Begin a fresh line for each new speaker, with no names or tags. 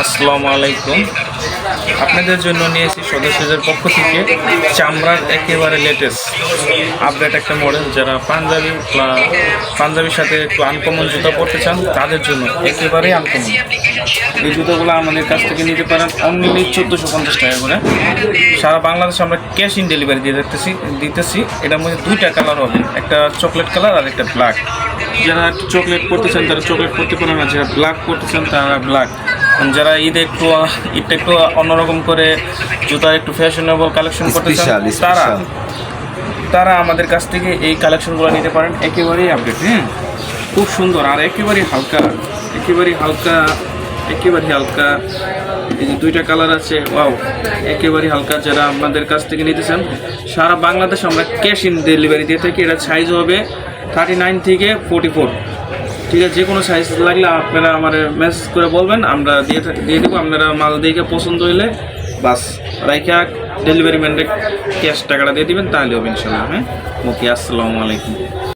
আসসালামু আলাইকুম। আপনাদের জন্য নিয়েছি সদস্যদের পক্ষ থেকে চামড়ার একেবারে লেটেস্ট আপডেট একটা মডেল। যারা পাঞ্জাবির সাথে একটু আনকমন জুতো পরতে চান তাদের জন্য একেবারেই আনকমন এই জুতোগুলো আমাদের কাছ থেকে নিতে পারেন অনলি 1450 টাকা করে। সারা বাংলাদেশে আমরা ক্যাশ ইন ডেলিভারি দিতেছি। এটার মধ্যে দুইটা কালার হবে, একটা চকলেট কালার আর একটা ব্ল্যাক। যারা একটু চকলেট পরতে চান তারা চকলেট পরতে পারেন, আর যারা ব্ল্যাক পরতে চান তারা ব্ল্যাক। যারা ঈদটা একটু অন্যরকম করে জুতার একটু ফ্যাশনেবল কালেকশন করতে চান তারা আমাদের কাছ থেকে এই কালেকশনগুলো নিতে পারেন। একেবারেই আপডেট, হ্যাঁ, খুব সুন্দর আর একেবারেই হালকা। এই যে দুইটা কালার আছে, ওয়াও, একেবারেই হালকা। যারা আমাদের কাছ থেকে নিতে চান সারা বাংলাদেশ আমরা ক্যাশ ইন ডেলিভারি দিয়ে থাকি। এটা সাইজ হবে 39 থেকে 44। ঠিক আছে, যে কোনো সাইজ লাগলে আপনারা আমার মেসেজ করে বলবেন, আমরা দিয়ে দেবো। আপনারা মাল দেখে পছন্দ হইলে বাস রাইখা ডেলিভারি ম্যানকে ক্যাশ টাকাটা দিয়ে দিবেন, তাহলে হবে ইনশাল্লাহ। হ্যাঁ, ওকে, আসসালামু আলাইকুম।